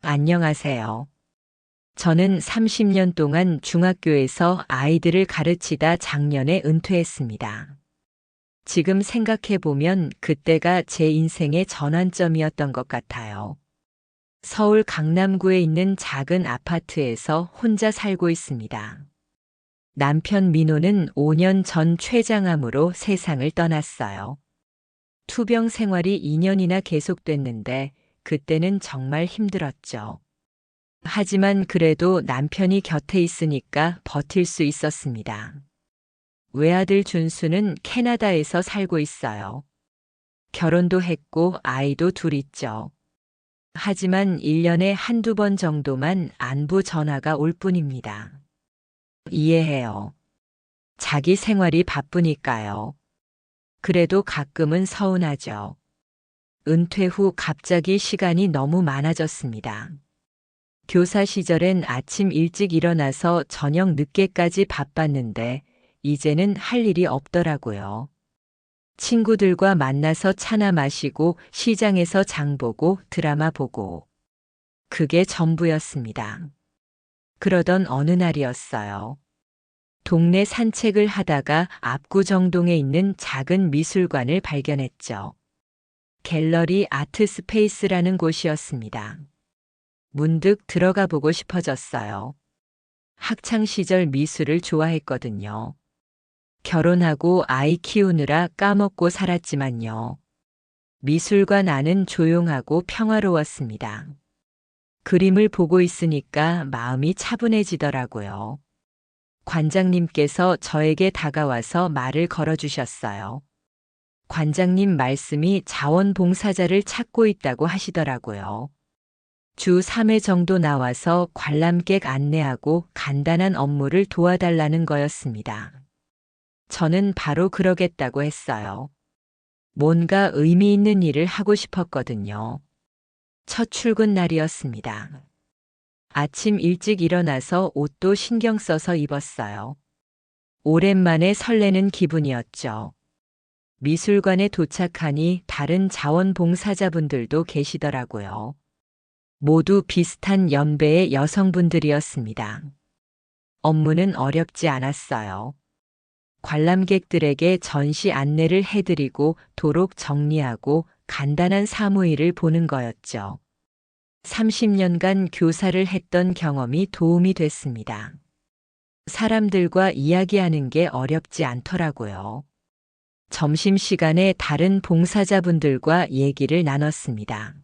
안녕하세요. 저는 30년 동안 중학교에서 아이들을 가르치다 작년에 은퇴했습니다. 지금 생각해보면 그때가 제 인생의 전환점이었던 것 같아요. 서울 강남구에 있는 작은 아파트에서 혼자 살고 있습니다. 남편 민호는 5년 전 췌장암으로 세상을 떠났어요. 투병 생활이 2년이나 계속됐는데 그때는 정말 힘들었죠. 하지만 그래도 남편이 곁에 있으니까 버틸 수 있었습니다. 외아들 준수는 캐나다에서 살고 있어요. 결혼도 했고 아이도 둘 있죠. 하지만 1년에 한두 번 정도만 안부 전화가 올 뿐입니다. 이해해요. 자기 생활이 바쁘니까요. 그래도 가끔은 서운하죠. 은퇴 후 갑자기 시간이 너무 많아졌습니다. 교사 시절엔 아침 일찍 일어나서 저녁 늦게까지 바빴는데 이제는 할 일이 없더라고요. 친구들과 만나서 차나 마시고 시장에서 장 보고 드라마 보고. 그게 전부였습니다. 그러던 어느 날이었어요. 동네 산책을 하다가 압구정동에 있는 작은 미술관을 발견했죠. 갤러리 아트 스페이스라는 곳이었습니다. 문득 들어가 보고 싶어졌어요. 학창 시절 미술을 좋아했거든요. 결혼하고 아이 키우느라 까먹고 살았지만요. 미술관 안은 조용하고 평화로웠습니다. 그림을 보고 있으니까 마음이 차분해지더라고요. 관장님께서 저에게 다가와서 말을 걸어주셨어요. 관장님 말씀이 자원봉사자를 찾고 있다고 하시더라고요. 주 3회 정도 나와서 관람객 안내하고 간단한 업무를 도와달라는 거였습니다. 저는 바로 그러겠다고 했어요. 뭔가 의미 있는 일을 하고 싶었거든요. 첫 출근 날이었습니다. 아침 일찍 일어나서 옷도 신경 써서 입었어요. 오랜만에 설레는 기분이었죠. 미술관에 도착하니 다른 자원봉사자분들도 계시더라고요. 모두 비슷한 연배의 여성분들이었습니다. 업무는 어렵지 않았어요. 관람객들에게 전시 안내를 해드리고 도록 정리하고 간단한 사무일을 보는 거였죠. 30년간 교사를 했던 경험이 도움이 됐습니다. 사람들과 이야기하는 게 어렵지 않더라고요. 점심시간에 다른 봉사자분들과 얘기를 나눴습니다.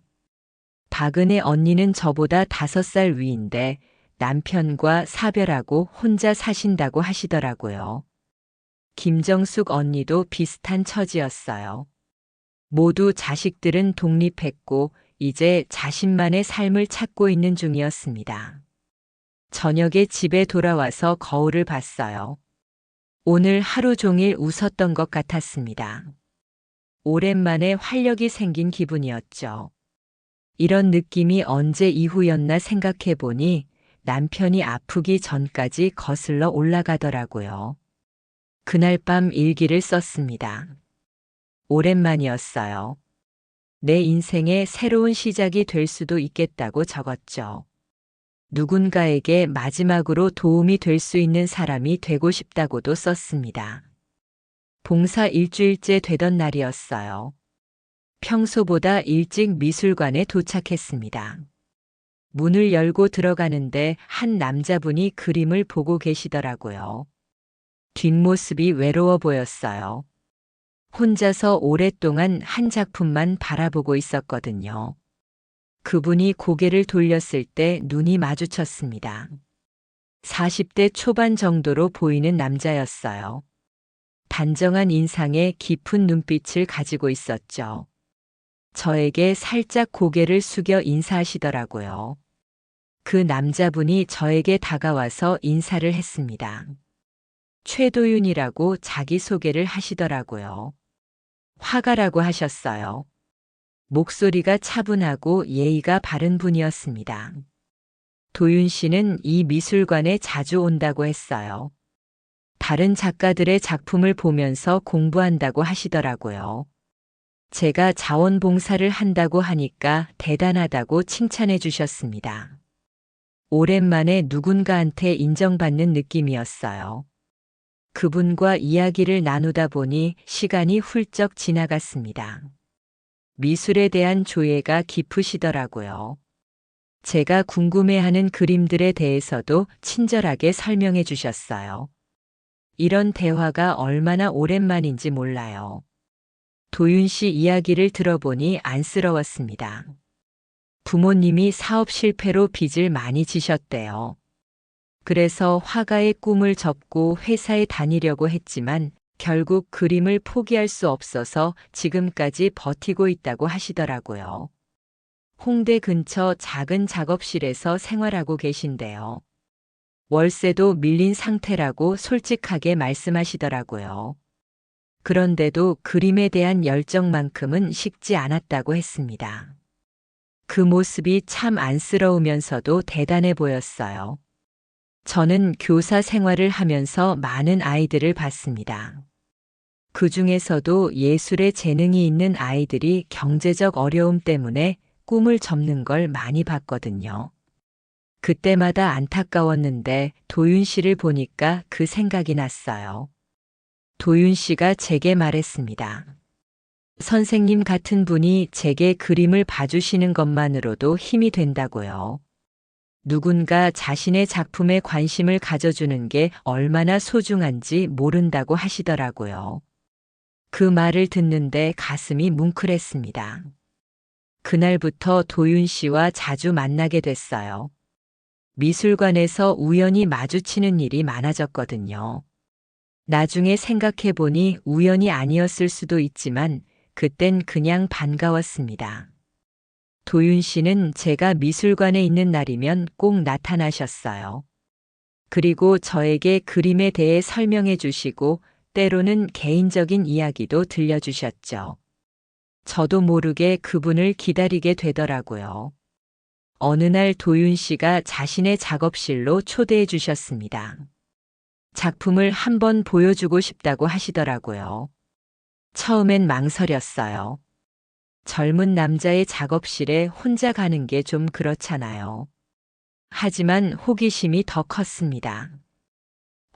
박은혜 언니는 저보다 5살 위인데 남편과 사별하고 혼자 사신다고 하시더라고요. 김정숙 언니도 비슷한 처지였어요. 모두 자식들은 독립했고 이제 자신만의 삶을 찾고 있는 중이었습니다. 저녁에 집에 돌아와서 거울을 봤어요. 오늘 하루 종일 웃었던 것 같았습니다. 오랜만에 활력이 생긴 기분이었죠. 이런 느낌이 언제 이후였나 생각해 보니 남편이 아프기 전까지 거슬러 올라가더라고요. 그날 밤 일기를 썼습니다. 오랜만이었어요. 내 인생의 새로운 시작이 될 수도 있겠다고 적었죠. 누군가에게 마지막으로 도움이 될 수 있는 사람이 되고 싶다고도 썼습니다. 봉사 일주일째 되던 날이었어요. 평소보다 일찍 미술관에 도착했습니다. 문을 열고 들어가는데 한 남자분이 그림을 보고 계시더라고요. 뒷모습이 외로워 보였어요. 혼자서 오랫동안 한 작품만 바라보고 있었거든요. 그분이 고개를 돌렸을 때 눈이 마주쳤습니다. 40대 초반 정도로 보이는 남자였어요. 단정한 인상에 깊은 눈빛을 가지고 있었죠. 저에게 살짝 고개를 숙여 인사하시더라고요. 그 남자분이 저에게 다가와서 인사를 했습니다. 최도윤이라고 자기소개를 하시더라고요. 화가라고 하셨어요. 목소리가 차분하고 예의가 바른 분이었습니다. 도윤 씨는 이 미술관에 자주 온다고 했어요. 다른 작가들의 작품을 보면서 공부한다고 하시더라고요. 제가 자원봉사를 한다고 하니까 대단하다고 칭찬해 주셨습니다. 오랜만에 누군가한테 인정받는 느낌이었어요. 그분과 이야기를 나누다 보니 시간이 훌쩍 지나갔습니다. 미술에 대한 조예가 깊으시더라고요. 제가 궁금해하는 그림들에 대해서도 친절하게 설명해 주셨어요. 이런 대화가 얼마나 오랜만인지 몰라요. 도윤 씨 이야기를 들어보니 안쓰러웠습니다. 부모님이 사업 실패로 빚을 많이 지셨대요. 그래서 화가의 꿈을 접고 회사에 다니려고 했지만 결국 그림을 포기할 수 없어서 지금까지 버티고 있다고 하시더라고요. 홍대 근처 작은 작업실에서 생활하고 계신데요. 월세도 밀린 상태라고 솔직하게 말씀하시더라고요. 그런데도 그림에 대한 열정만큼은 식지 않았다고 했습니다. 그 모습이 참 안쓰러우면서도 대단해 보였어요. 저는 교사 생활을 하면서 많은 아이들을 봤습니다. 그 중에서도 예술에 재능이 있는 아이들이 경제적 어려움 때문에 꿈을 접는 걸 많이 봤거든요. 그때마다 안타까웠는데 도윤 씨를 보니까 그 생각이 났어요. 도윤 씨가 제게 말했습니다. 선생님 같은 분이 제게 그림을 봐주시는 것만으로도 힘이 된다고요. 누군가 자신의 작품에 관심을 가져주는 게 얼마나 소중한지 모른다고 하시더라고요. 그 말을 듣는데 가슴이 뭉클했습니다. 그날부터 도윤 씨와 자주 만나게 됐어요. 미술관에서 우연히 마주치는 일이 많아졌거든요. 나중에 생각해보니 우연이 아니었을 수도 있지만 그땐 그냥 반가웠습니다. 도윤 씨는 제가 미술관에 있는 날이면 꼭 나타나셨어요. 그리고 저에게 그림에 대해 설명해 주시고 때로는 개인적인 이야기도 들려주셨죠. 저도 모르게 그분을 기다리게 되더라고요. 어느 날 도윤 씨가 자신의 작업실로 초대해 주셨습니다. 작품을 한번 보여주고 싶다고 하시더라고요. 처음엔 망설였어요. 젊은 남자의 작업실에 혼자 가는 게 좀 그렇잖아요. 하지만 호기심이 더 컸습니다.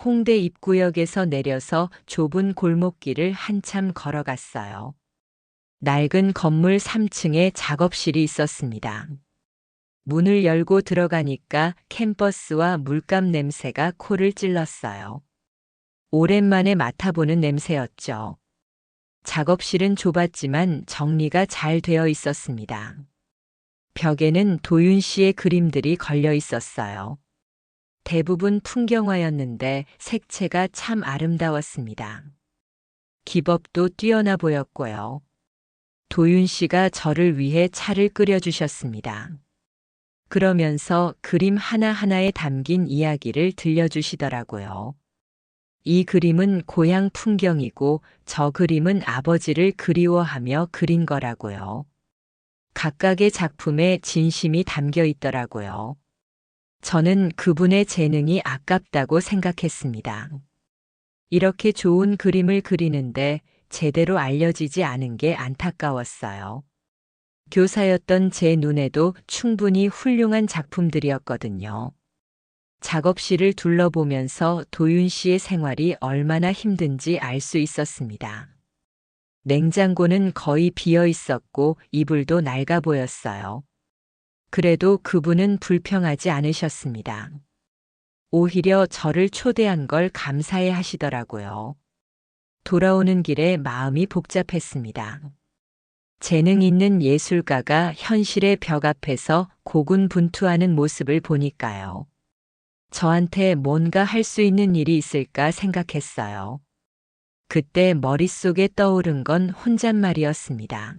홍대 입구역에서 내려서 좁은 골목길을 한참 걸어갔어요. 낡은 건물 3층에 작업실이 있었습니다. 문을 열고 들어가니까 캠퍼스와 물감 냄새가 코를 찔렀어요. 오랜만에 맡아보는 냄새였죠. 작업실은 좁았지만 정리가 잘 되어 있었습니다. 벽에는 도윤 씨의 그림들이 걸려 있었어요. 대부분 풍경화였는데 색채가 참 아름다웠습니다. 기법도 뛰어나 보였고요. 도윤 씨가 저를 위해 차를 끓여주셨습니다. 그러면서 그림 하나하나에 담긴 이야기를 들려주시더라고요. 이 그림은 고향 풍경이고 저 그림은 아버지를 그리워하며 그린 거라고요. 각각의 작품에 진심이 담겨 있더라고요. 저는 그분의 재능이 아깝다고 생각했습니다. 이렇게 좋은 그림을 그리는데 제대로 알려지지 않은 게 안타까웠어요. 교사였던 제 눈에도 충분히 훌륭한 작품들이었거든요. 작업실을 둘러보면서 도윤 씨의 생활이 얼마나 힘든지 알 수 있었습니다. 냉장고는 거의 비어 있었고 이불도 낡아 보였어요. 그래도 그분은 불평하지 않으셨습니다. 오히려 저를 초대한 걸 감사해 하시더라고요. 돌아오는 길에 마음이 복잡했습니다. 재능 있는 예술가가 현실의 벽 앞에서 고군분투하는 모습을 보니까요. 저한테 뭔가 할 수 있는 일이 있을까 생각했어요. 그때 머릿속에 떠오른 건 혼잣말이었습니다.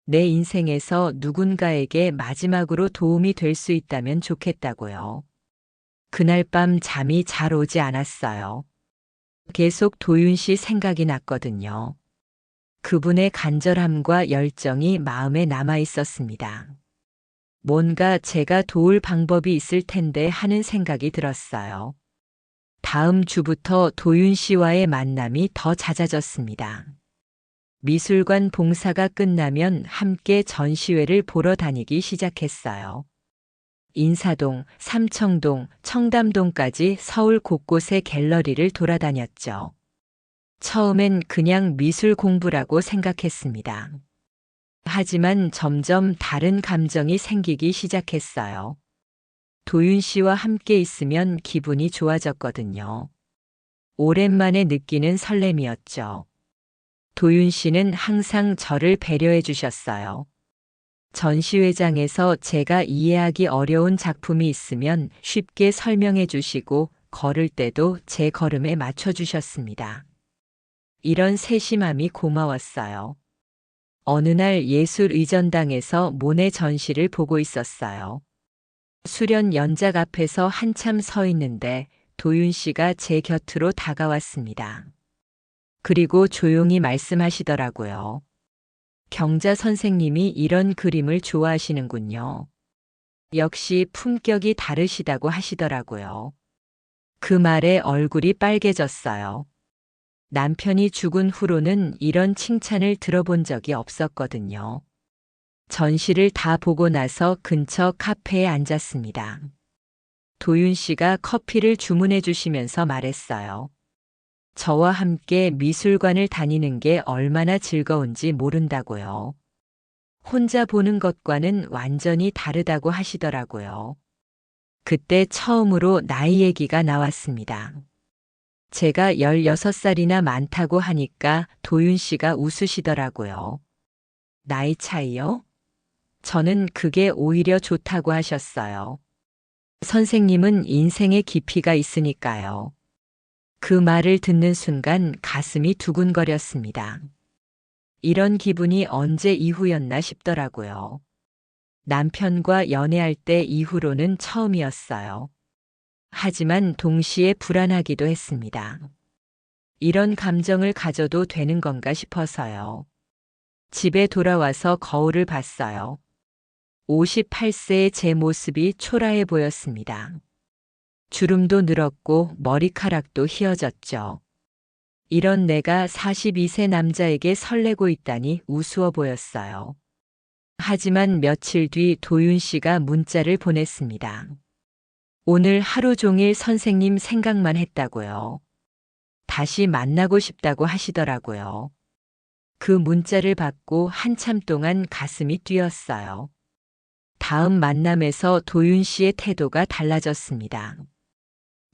내 인생에서 누군가에게 마지막으로 도움이 될 수 있다면 좋겠다고요. 그날 밤 잠이 잘 오지 않았어요. 계속 도윤 씨 생각이 났거든요. 그분의 간절함과 열정이 마음에 남아 있었습니다. 뭔가 제가 도울 방법이 있을 텐데 하는 생각이 들었어요. 다음 주부터 도윤 씨와의 만남이 더 잦아졌습니다. 미술관 봉사가 끝나면 함께 전시회를 보러 다니기 시작했어요. 인사동, 삼청동, 청담동까지 서울 곳곳의 갤러리를 돌아다녔죠. 처음엔 그냥 미술 공부라고 생각했습니다. 하지만 점점 다른 감정이 생기기 시작했어요. 도윤 씨와 함께 있으면 기분이 좋아졌거든요. 오랜만에 느끼는 설렘이었죠. 도윤 씨는 항상 저를 배려해 주셨어요. 전시회장에서 제가 이해하기 어려운 작품이 있으면 쉽게 설명해 주시고 걸을 때도 제 걸음에 맞춰 주셨습니다. 이런 세심함이 고마웠어요. 어느 날 예술의전당에서 모네 전시를 보고 있었어요. 수련 연작 앞에서 한참 서 있는데 도윤 씨가 제 곁으로 다가왔습니다. 그리고 조용히 말씀하시더라고요. 경자 선생님이 이런 그림을 좋아하시는군요. 역시 품격이 다르시다고 하시더라고요. 그 말에 얼굴이 빨개졌어요. 남편이 죽은 후로는 이런 칭찬을 들어본 적이 없었거든요. 전시를 다 보고 나서 근처 카페에 앉았습니다. 도윤 씨가 커피를 주문해 주시면서 말했어요. 저와 함께 미술관을 다니는 게 얼마나 즐거운지 모른다고요. 혼자 보는 것과는 완전히 다르다고 하시더라고요. 그때 처음으로 나이 얘기가 나왔습니다. 제가 16살이나 많다고 하니까 도윤 씨가 웃으시더라고요. 나이 차이요? 저는 그게 오히려 좋다고 하셨어요. 선생님은 인생의 깊이가 있으니까요. 그 말을 듣는 순간 가슴이 두근거렸습니다. 이런 기분이 언제 이후였나 싶더라고요. 남편과 연애할 때 이후로는 처음이었어요. 하지만 동시에 불안하기도 했습니다. 이런 감정을 가져도 되는 건가 싶어서요. 집에 돌아와서 거울을 봤어요. 58세의 제 모습이 초라해 보였습니다. 주름도 늘었고 머리카락도 휘어졌죠. 이런 내가 42세 남자에게 설레고 있다니 우스워 보였어요. 하지만 며칠 뒤 도윤 씨가 문자를 보냈습니다. 오늘 하루 종일 선생님 생각만 했다고요. 다시 만나고 싶다고 하시더라고요. 그 문자를 받고 한참 동안 가슴이 뛰었어요. 다음 만남에서 도윤 씨의 태도가 달라졌습니다.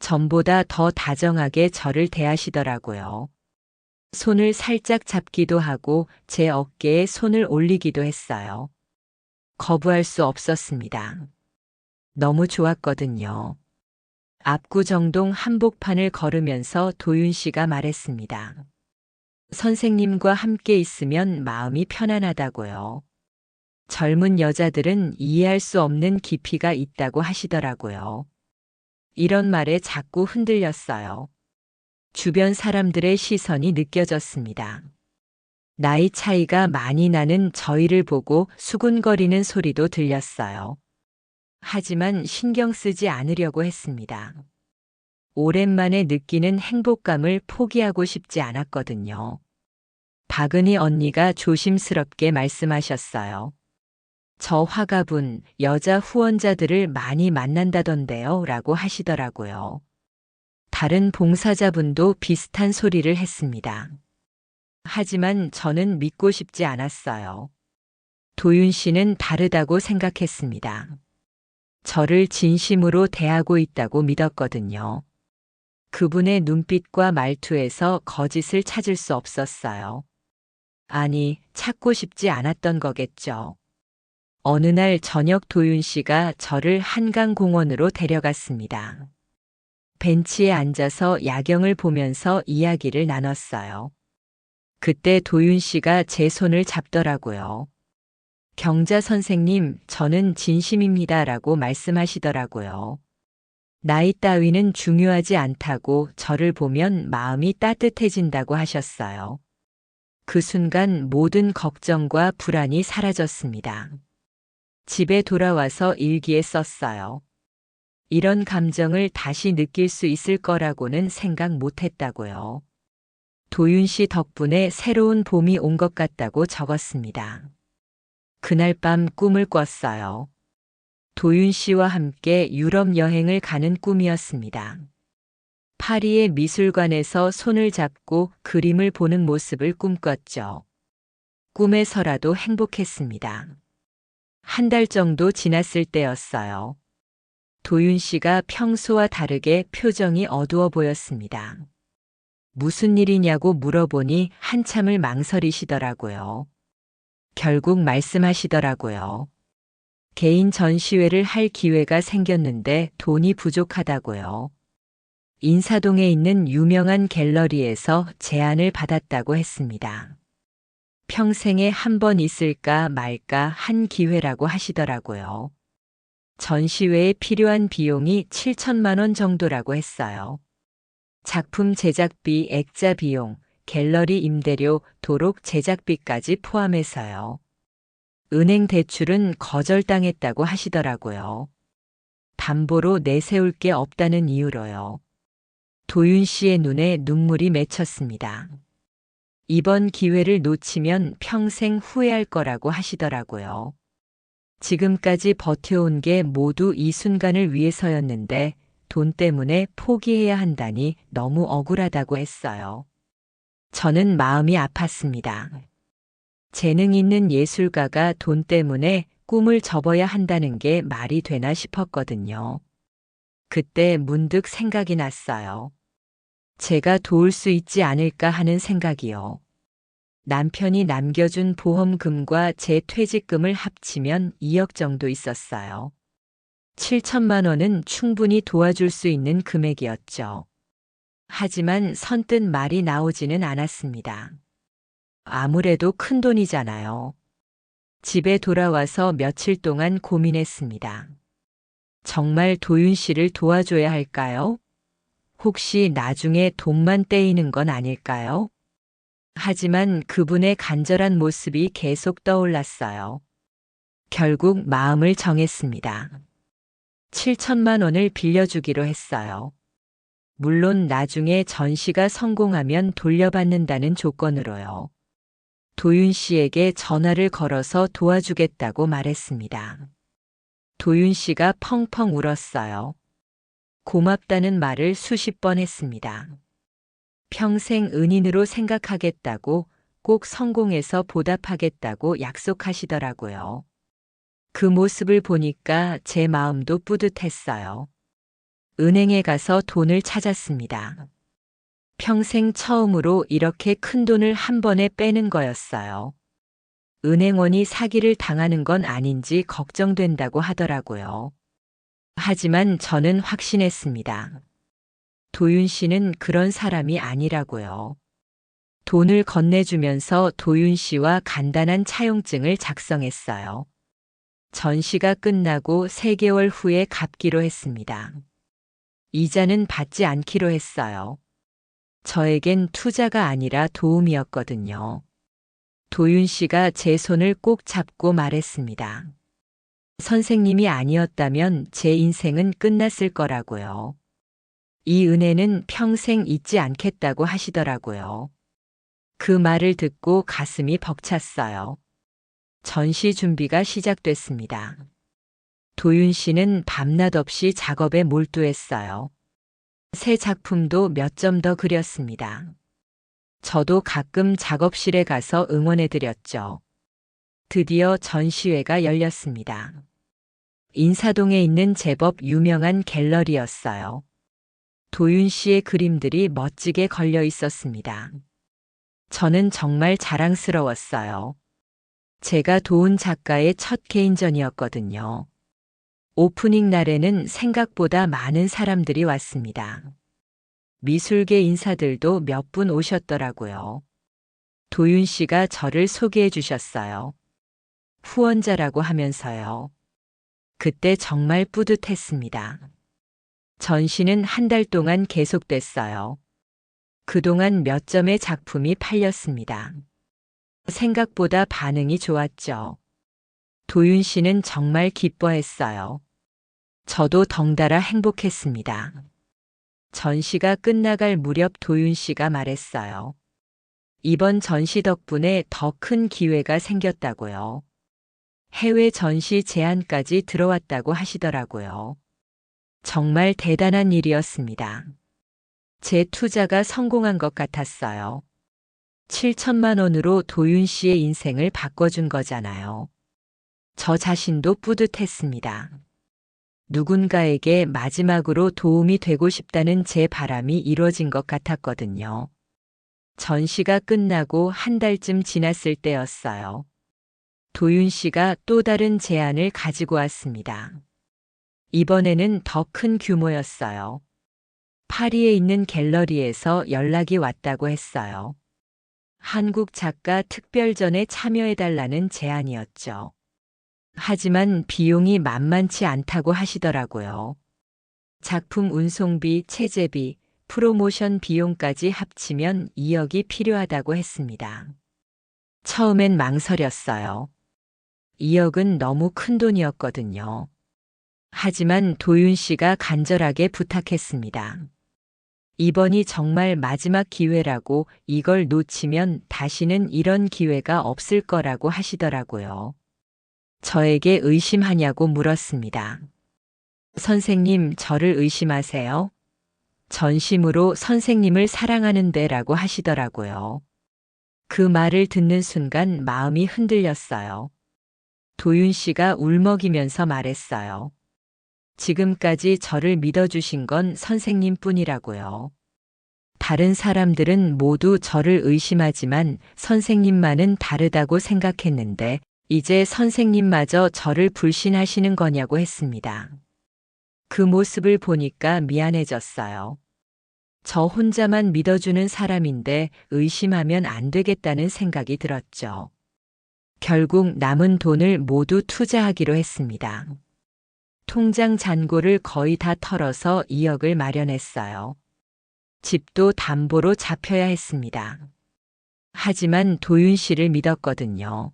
전보다 더 다정하게 저를 대하시더라고요. 손을 살짝 잡기도 하고 제 어깨에 손을 올리기도 했어요. 거부할 수 없었습니다. 너무 좋았거든요. 압구정동 한복판을 걸으면서 도윤 씨가 말했습니다. 선생님과 함께 있으면 마음이 편안하다고요. 젊은 여자들은 이해할 수 없는 깊이가 있다고 하시더라고요. 이런 말에 자꾸 흔들렸어요. 주변 사람들의 시선이 느껴졌습니다. 나이 차이가 많이 나는 저희를 보고 수군거리는 소리도 들렸어요. 하지만 신경 쓰지 않으려고 했습니다. 오랜만에 느끼는 행복감을 포기하고 싶지 않았거든요. 박은희 언니가 조심스럽게 말씀하셨어요. 저 화가분, 여자 후원자들을 많이 만난다던데요 라고 하시더라고요. 다른 봉사자분도 비슷한 소리를 했습니다. 하지만 저는 믿고 싶지 않았어요. 도윤 씨는 다르다고 생각했습니다. 저를 진심으로 대하고 있다고 믿었거든요. 그분의 눈빛과 말투에서 거짓을 찾을 수 없었어요. 아니, 찾고 싶지 않았던 거겠죠. 어느 날 저녁 도윤 씨가 저를 한강공원으로 데려갔습니다. 벤치에 앉아서 야경을 보면서 이야기를 나눴어요. 그때 도윤 씨가 제 손을 잡더라고요. 경자 선생님, 저는 진심입니다라고 말씀하시더라고요. 나이 따위는 중요하지 않다고 저를 보면 마음이 따뜻해진다고 하셨어요. 그 순간 모든 걱정과 불안이 사라졌습니다. 집에 돌아와서 일기에 썼어요. 이런 감정을 다시 느낄 수 있을 거라고는 생각 못 했다고요. 도윤 씨 덕분에 새로운 봄이 온 것 같다고 적었습니다. 그날 밤 꿈을 꿨어요. 도윤 씨와 함께 유럽 여행을 가는 꿈이었습니다. 파리의 미술관에서 손을 잡고 그림을 보는 모습을 꿈꿨죠. 꿈에서라도 행복했습니다. 한 달 정도 지났을 때였어요. 도윤 씨가 평소와 다르게 표정이 어두워 보였습니다. 무슨 일이냐고 물어보니 한참을 망설이시더라고요. 결국 말씀하시더라고요. 개인 전시회를 할 기회가 생겼는데 돈이 부족하다고요. 인사동에 있는 유명한 갤러리에서 제안을 받았다고 했습니다. 평생에 한 번 있을까 말까 한 기회라고 하시더라고요. 전시회에 필요한 비용이 7천만 원 정도라고 했어요. 작품 제작비, 액자 비용, 갤러리 임대료, 도록 제작비까지 포함해서요. 은행 대출은 거절당했다고 하시더라고요. 담보로 내세울 게 없다는 이유로요. 도윤 씨의 눈에 눈물이 맺혔습니다. 이번 기회를 놓치면 평생 후회할 거라고 하시더라고요. 지금까지 버텨온 게 모두 이 순간을 위해서였는데 돈 때문에 포기해야 한다니 너무 억울하다고 했어요. 저는 마음이 아팠습니다. 재능 있는 예술가가 돈 때문에 꿈을 접어야 한다는 게 말이 되나 싶었거든요. 그때 문득 생각이 났어요. 제가 도울 수 있지 않을까 하는 생각이요. 남편이 남겨준 보험금과 제 퇴직금을 합치면 2억 정도 있었어요. 7천만 원은 충분히 도와줄 수 있는 금액이었죠. 하지만 선뜻 말이 나오지는 않았습니다. 아무래도 큰 돈이잖아요. 집에 돌아와서 며칠 동안 고민했습니다. 정말 도윤 씨를 도와줘야 할까요? 혹시 나중에 돈만 떼이는 건 아닐까요? 하지만 그분의 간절한 모습이 계속 떠올랐어요. 결국 마음을 정했습니다. 7천만 원을 빌려주기로 했어요. 물론 나중에 전시가 성공하면 돌려받는다는 조건으로요. 도윤 씨에게 전화를 걸어서 도와주겠다고 말했습니다. 도윤 씨가 펑펑 울었어요. 고맙다는 말을 수십 번 했습니다. 평생 은인으로 생각하겠다고, 꼭 성공해서 보답하겠다고 약속하시더라고요. 그 모습을 보니까 제 마음도 뿌듯했어요. 은행에 가서 돈을 찾았습니다. 평생 처음으로 이렇게 큰 돈을 한 번에 빼는 거였어요. 은행원이 사기를 당하는 건 아닌지 걱정된다고 하더라고요. 하지만 저는 확신했습니다. 도윤 씨는 그런 사람이 아니라고요. 돈을 건네주면서 도윤 씨와 간단한 차용증을 작성했어요. 전시가 끝나고 3개월 후에 갚기로 했습니다. 이자는 받지 않기로 했어요. 저에겐 투자가 아니라 도움이었거든요. 도윤 씨가 제 손을 꼭 잡고 말했습니다. 선생님이 아니었다면 제 인생은 끝났을 거라고요. 이 은혜는 평생 잊지 않겠다고 하시더라고요. 그 말을 듣고 가슴이 벅찼어요. 전시 준비가 시작됐습니다. 도윤 씨는 밤낮 없이 작업에 몰두했어요. 새 작품도 몇 점 더 그렸습니다. 저도 가끔 작업실에 가서 응원해드렸죠. 드디어 전시회가 열렸습니다. 인사동에 있는 제법 유명한 갤러리였어요. 도윤 씨의 그림들이 멋지게 걸려 있었습니다. 저는 정말 자랑스러웠어요. 제가 도운 작가의 첫 개인전이었거든요. 오프닝 날에는 생각보다 많은 사람들이 왔습니다. 미술계 인사들도 몇 분 오셨더라고요. 도윤 씨가 저를 소개해 주셨어요. 후원자라고 하면서요. 그때 정말 뿌듯했습니다. 전시는 한 달 동안 계속됐어요. 그동안 몇 점의 작품이 팔렸습니다. 생각보다 반응이 좋았죠. 도윤 씨는 정말 기뻐했어요. 저도 덩달아 행복했습니다. 전시가 끝나갈 무렵 도윤 씨가 말했어요. 이번 전시 덕분에 더 큰 기회가 생겼다고요. 해외 전시 제안까지 들어왔다고 하시더라고요. 정말 대단한 일이었습니다. 제 투자가 성공한 것 같았어요. 7천만 원으로 도윤 씨의 인생을 바꿔준 거잖아요. 저 자신도 뿌듯했습니다. 누군가에게 마지막으로 도움이 되고 싶다는 제 바람이 이루어진 것 같았거든요. 전시가 끝나고 한 달쯤 지났을 때였어요. 도윤 씨가 또 다른 제안을 가지고 왔습니다. 이번에는 더 큰 규모였어요. 파리에 있는 갤러리에서 연락이 왔다고 했어요. 한국 작가 특별전에 참여해달라는 제안이었죠. 하지만 비용이 만만치 않다고 하시더라고요. 작품 운송비, 체재비, 프로모션 비용까지 합치면 2억이 필요하다고 했습니다. 처음엔 망설였어요. 2억은 너무 큰 돈이었거든요. 하지만 도윤 씨가 간절하게 부탁했습니다. 이번이 정말 마지막 기회라고, 이걸 놓치면 다시는 이런 기회가 없을 거라고 하시더라고요. 저에게 의심하냐고 물었습니다. 선생님, 저를 의심하세요? 전심으로 선생님을 사랑하는데라고 하시더라고요. 그 말을 듣는 순간 마음이 흔들렸어요. 도윤 씨가 울먹이면서 말했어요. 지금까지 저를 믿어주신 건 선생님뿐이라고요. 다른 사람들은 모두 저를 의심하지만 선생님만은 다르다고 생각했는데 이제 선생님마저 저를 불신하시는 거냐고 했습니다. 그 모습을 보니까 미안해졌어요. 저 혼자만 믿어주는 사람인데 의심하면 안 되겠다는 생각이 들었죠. 결국 남은 돈을 모두 투자하기로 했습니다. 통장 잔고를 거의 다 털어서 2억을 마련했어요. 집도 담보로 잡혀야 했습니다. 하지만 도윤 씨를 믿었거든요.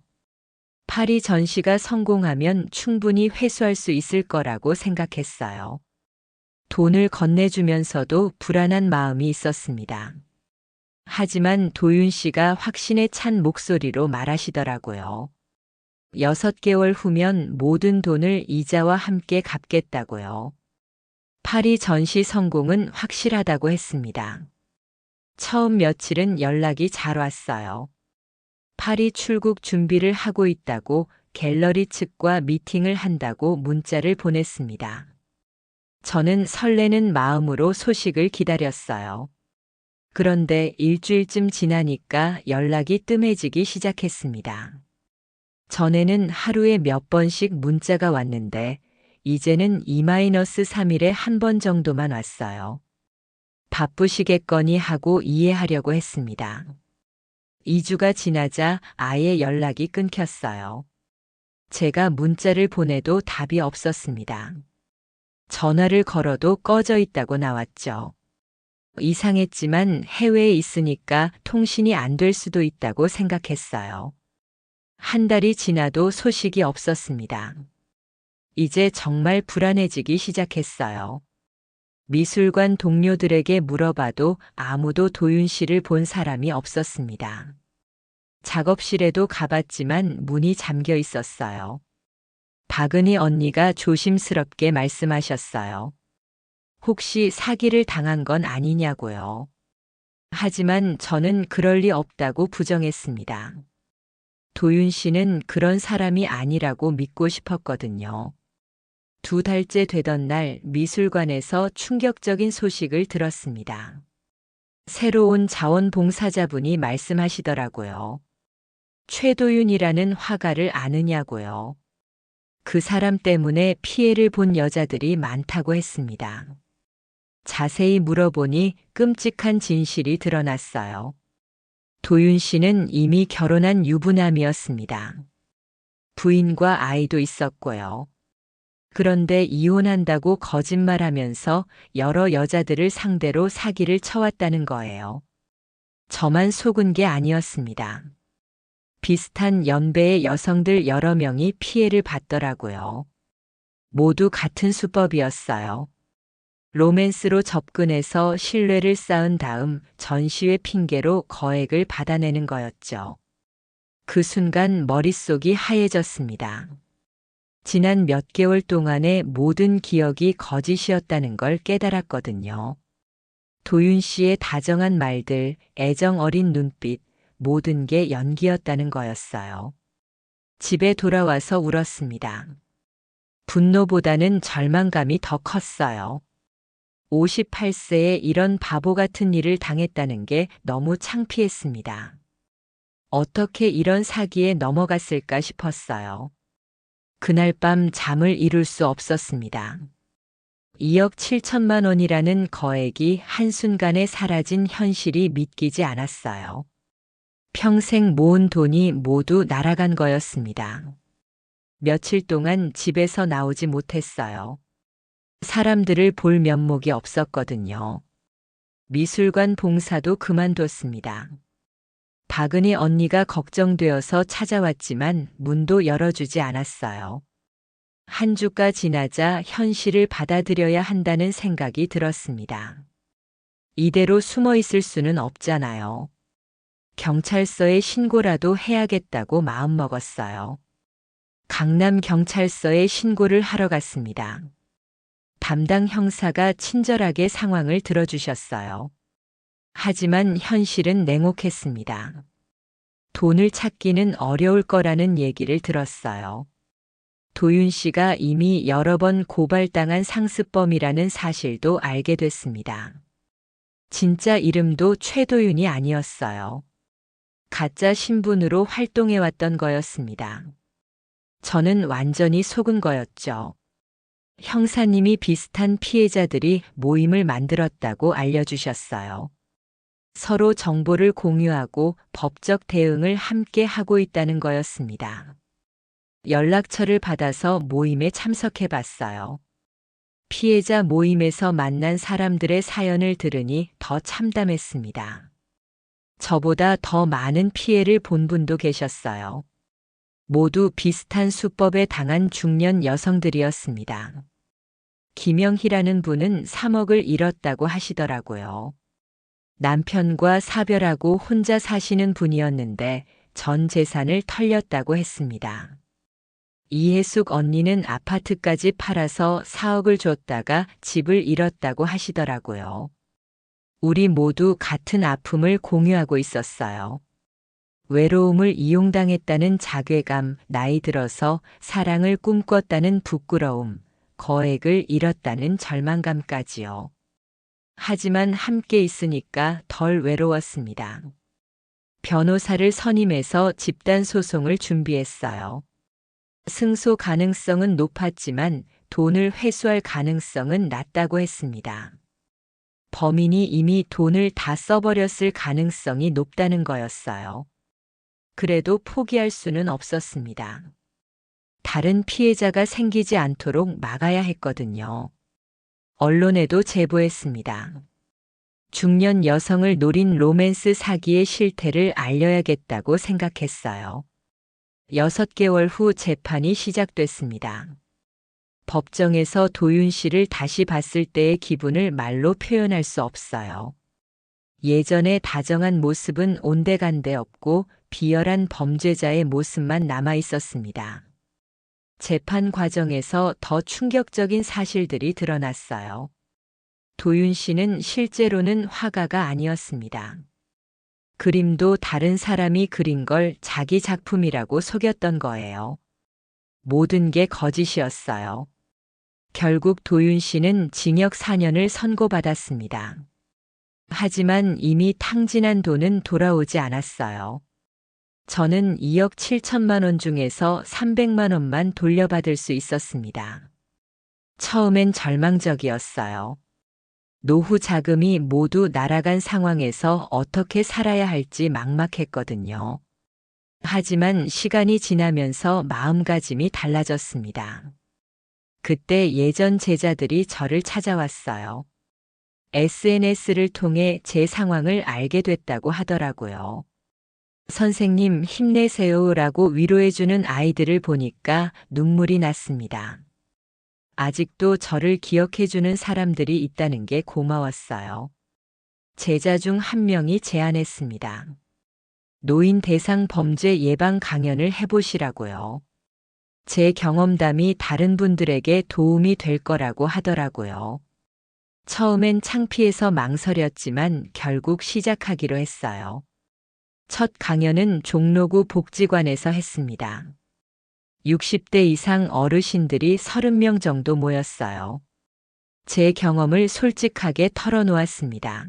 파리 전시가 성공하면 충분히 회수할 수 있을 거라고 생각했어요. 돈을 건네주면서도 불안한 마음이 있었습니다. 하지만 도윤 씨가 확신에 찬 목소리로 말하시더라고요. 6개월 후면 모든 돈을 이자와 함께 갚겠다고요. 파리 전시 성공은 확실하다고 했습니다. 처음 며칠은 연락이 잘 왔어요. 파리 출국 준비를 하고 있다고, 갤러리 측과 미팅을 한다고 문자를 보냈습니다. 저는 설레는 마음으로 소식을 기다렸어요. 그런데 일주일쯤 지나니까 연락이 뜸해지기 시작했습니다. 전에는 하루에 몇 번씩 문자가 왔는데 이제는 2-3일에 한 번 정도만 왔어요. 바쁘시겠거니 하고 이해하려고 했습니다. 2주가 지나자 아예 연락이 끊겼어요. 제가 문자를 보내도 답이 없었습니다. 전화를 걸어도 꺼져 있다고 나왔죠. 이상했지만 해외에 있으니까 통신이 안 될 수도 있다고 생각했어요. 한 달이 지나도 소식이 없었습니다. 이제 정말 불안해지기 시작했어요. 미술관 동료들에게 물어봐도 아무도 도윤 씨를 본 사람이 없었습니다. 작업실에도 가봤지만 문이 잠겨 있었어요. 박은희 언니가 조심스럽게 말씀하셨어요. 혹시 사기를 당한 건 아니냐고요. 하지만 저는 그럴 리 없다고 부정했습니다. 도윤 씨는 그런 사람이 아니라고 믿고 싶었거든요. 2달째 되던 날 미술관에서 충격적인 소식을 들었습니다. 새로운 자원봉사자분이 말씀하시더라고요. 최도윤이라는 화가를 아느냐고요. 그 사람 때문에 피해를 본 여자들이 많다고 했습니다. 자세히 물어보니 끔찍한 진실이 드러났어요. 도윤 씨는 이미 결혼한 유부남이었습니다. 부인과 아이도 있었고요. 그런데 이혼한다고 거짓말하면서 여러 여자들을 상대로 사기를 쳐왔다는 거예요. 저만 속은 게 아니었습니다. 비슷한 연배의 여성들 여러 명이 피해를 봤더라고요. 모두 같은 수법이었어요. 로맨스로 접근해서 신뢰를 쌓은 다음 전시회 핑계로 거액을 받아내는 거였죠. 그 순간 머릿속이 하얘졌습니다. 지난 몇 개월 동안의 모든 기억이 거짓이었다는 걸 깨달았거든요. 도윤 씨의 다정한 말들, 애정 어린 눈빛, 모든 게 연기였다는 거였어요. 집에 돌아와서 울었습니다. 분노보다는 절망감이 더 컸어요. 58세에 이런 바보 같은 일을 당했다는 게 너무 창피했습니다. 어떻게 이런 사기에 넘어갔을까 싶었어요. 그날 밤 잠을 이룰 수 없었습니다. 2억 7천만 원이라는 거액이 한순간에 사라진 현실이 믿기지 않았어요. 평생 모은 돈이 모두 날아간 거였습니다. 며칠 동안 집에서 나오지 못했어요. 사람들을 볼 면목이 없었거든요. 미술관 봉사도 그만뒀습니다. 박은희 언니가 걱정되어서 찾아왔지만 문도 열어주지 않았어요. 한 주가 지나자 현실을 받아들여야 한다는 생각이 들었습니다. 이대로 숨어 있을 수는 없잖아요. 경찰서에 신고라도 해야겠다고 마음먹었어요. 강남 경찰서에 신고를 하러 갔습니다. 담당 형사가 친절하게 상황을 들어주셨어요. 하지만 현실은 냉혹했습니다. 돈을 찾기는 어려울 거라는 얘기를 들었어요. 도윤 씨가 이미 여러 번 고발당한 상습범이라는 사실도 알게 됐습니다. 진짜 이름도 최도윤이 아니었어요. 가짜 신분으로 활동해왔던 거였습니다. 저는 완전히 속은 거였죠. 형사님이 비슷한 피해자들이 모임을 만들었다고 알려주셨어요. 서로 정보를 공유하고 법적 대응을 함께 하고 있다는 거였습니다. 연락처를 받아서 모임에 참석해 봤어요. 피해자 모임에서 만난 사람들의 사연을 들으니 더 참담했습니다. 저보다 더 많은 피해를 본 분도 계셨어요. 모두 비슷한 수법에 당한 중년 여성들이었습니다. 김영희라는 분은 3억을 잃었다고 하시더라고요. 남편과 사별하고 혼자 사시는 분이었는데 전 재산을 털렸다고 했습니다. 이혜숙 언니는 아파트까지 팔아서 4억을 줬다가 집을 잃었다고 하시더라고요. 우리 모두 같은 아픔을 공유하고 있었어요. 외로움을 이용당했다는 자괴감, 나이 들어서 사랑을 꿈꿨다는 부끄러움, 거액을 잃었다는 절망감까지요. 하지만 함께 있으니까 덜 외로웠습니다. 변호사를 선임해서 집단 소송을 준비했어요. 승소 가능성은 높았지만 돈을 회수할 가능성은 낮다고 했습니다. 범인이 이미 돈을 다 써버렸을 가능성이 높다는 거였어요. 그래도 포기할 수는 없었습니다. 다른 피해자가 생기지 않도록 막아야 했거든요. 언론에도 제보했습니다. 중년 여성을 노린 로맨스 사기의 실태를 알려야겠다고 생각했어요. 6개월 후 재판이 시작됐습니다. 법정에서 도윤 씨를 다시 봤을 때의 기분을 말로 표현할 수 없어요. 예전의 다정한 모습은 온데간데 없고 비열한 범죄자의 모습만 남아 있었습니다. 재판 과정에서 더 충격적인 사실들이 드러났어요. 도윤 씨는 실제로는 화가가 아니었습니다. 그림도 다른 사람이 그린 걸 자기 작품이라고 속였던 거예요. 모든 게 거짓이었어요. 결국 도윤 씨는 징역 4년을 선고받았습니다. 하지만 이미 탕진한 돈은 돌아오지 않았어요. 저는 2억 7천만 원 중에서 300만 원만 돌려받을 수 있었습니다. 처음엔 절망적이었어요. 노후 자금이 모두 날아간 상황에서 어떻게 살아야 할지 막막했거든요. 하지만 시간이 지나면서 마음가짐이 달라졌습니다. 그때 예전 제자들이 저를 찾아왔어요. SNS를 통해 제 상황을 알게 됐다고 하더라고요. 선생님 힘내세요라고 위로해주는 아이들을 보니까 눈물이 났습니다. 아직도 저를 기억해주는 사람들이 있다는 게 고마웠어요. 제자 중 한 명이 제안했습니다. 노인 대상 범죄 예방 강연을 해보시라고요. 제 경험담이 다른 분들에게 도움이 될 거라고 하더라고요. 처음엔 창피해서 망설였지만 결국 시작하기로 했어요. 첫 강연은 종로구 복지관에서 했습니다. 60대 이상 어르신들이 30명 정도 모였어요. 제 경험을 솔직하게 털어놓았습니다.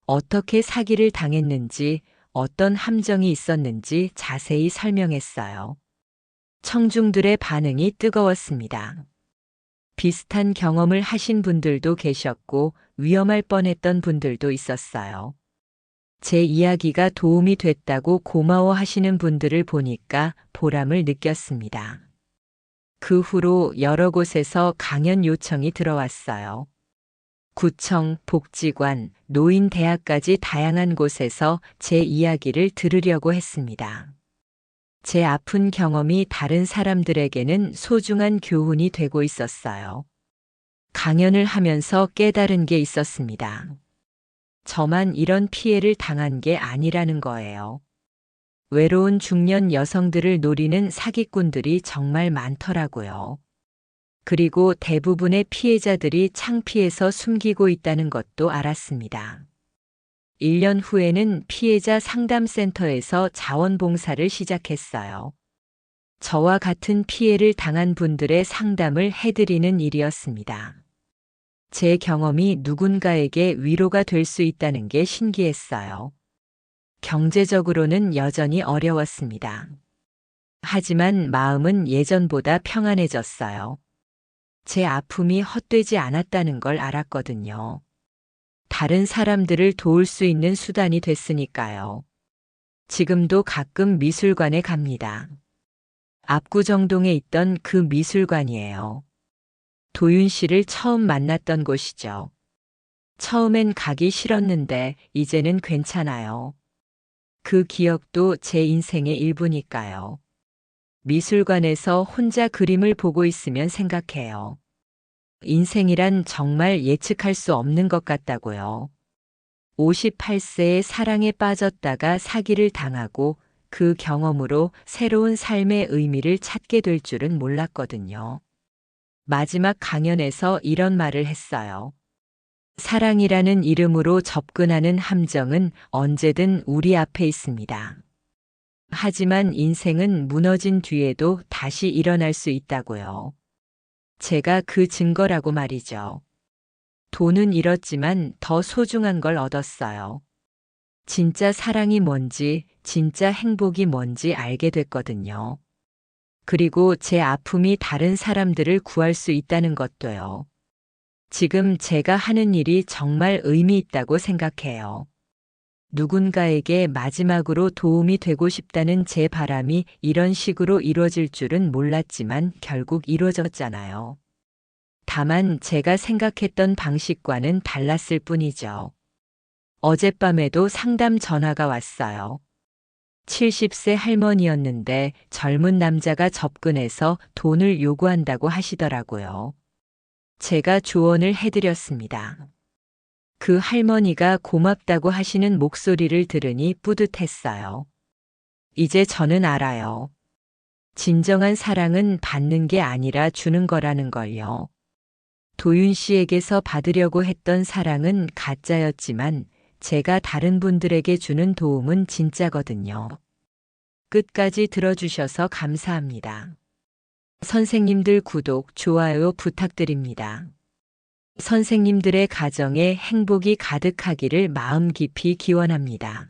어떻게 사기를 당했는지, 어떤 함정이 있었는지 자세히 설명했어요. 청중들의 반응이 뜨거웠습니다. 비슷한 경험을 하신 분들도 계셨고 위험할 뻔했던 분들도 있었어요. 제 이야기가 도움이 됐다고 고마워하시는 분들을 보니까 보람을 느꼈습니다. 그 후로 여러 곳에서 강연 요청이 들어왔어요. 구청, 복지관, 노인대학까지 다양한 곳에서 제 이야기를 들으려고 했습니다. 제 아픈 경험이 다른 사람들에게는 소중한 교훈이 되고 있었어요. 강연을 하면서 깨달은 게 있었습니다. 저만 이런 피해를 당한 게 아니라는 거예요. 외로운 중년 여성들을 노리는 사기꾼들이 정말 많더라고요. 그리고 대부분의 피해자들이 창피해서 숨기고 있다는 것도 알았습니다. 1년 후에는 피해자 상담센터에서 자원봉사를 시작했어요. 저와 같은 피해를 당한 분들의 상담을 해드리는 일이었습니다. 제 경험이 누군가에게 위로가 될 수 있다는 게 신기했어요. 경제적으로는 여전히 어려웠습니다. 하지만 마음은 예전보다 평안해졌어요. 제 아픔이 헛되지 않았다는 걸 알았거든요. 다른 사람들을 도울 수 있는 수단이 됐으니까요. 지금도 가끔 미술관에 갑니다. 압구정동에 있던 그 미술관이에요. 도윤 씨를 처음 만났던 곳이죠. 처음엔 가기 싫었는데 이제는 괜찮아요. 그 기억도 제 인생의 일부니까요. 미술관에서 혼자 그림을 보고 있으면 생각해요. 인생이란 정말 예측할 수 없는 것 같다고요. 58세에 사랑에 빠졌다가 사기를 당하고 그 경험으로 새로운 삶의 의미를 찾게 될 줄은 몰랐거든요. 마지막 강연에서 이런 말을 했어요. 사랑이라는 이름으로 접근하는 함정은 언제든 우리 앞에 있습니다. 하지만 인생은 무너진 뒤에도 다시 일어날 수 있다고요. 제가 그 증거라고 말이죠. 돈은 잃었지만 더 소중한 걸 얻었어요. 진짜 사랑이 뭔지, 진짜 행복이 뭔지 알게 됐거든요. 그리고 제 아픔이 다른 사람들을 구할 수 있다는 것도요. 지금 제가 하는 일이 정말 의미 있다고 생각해요. 누군가에게 마지막으로 도움이 되고 싶다는 제 바람이 이런 식으로 이루어질 줄은 몰랐지만 결국 이루어졌잖아요. 다만 제가 생각했던 방식과는 달랐을 뿐이죠. 어젯밤에도 상담 전화가 왔어요. 70세 할머니였는데 젊은 남자가 접근해서 돈을 요구한다고 하시더라고요. 제가 조언을 해드렸습니다. 그 할머니가 고맙다고 하시는 목소리를 들으니 뿌듯했어요. 이제 저는 알아요. 진정한 사랑은 받는 게 아니라 주는 거라는 걸요. 도윤 씨에게서 받으려고 했던 사랑은 가짜였지만 제가 다른 분들에게 주는 도움은 진짜거든요. 끝까지 들어주셔서 감사합니다. 선생님들 구독, 좋아요 부탁드립니다. 선생님들의 가정에 행복이 가득하기를 마음 깊이 기원합니다.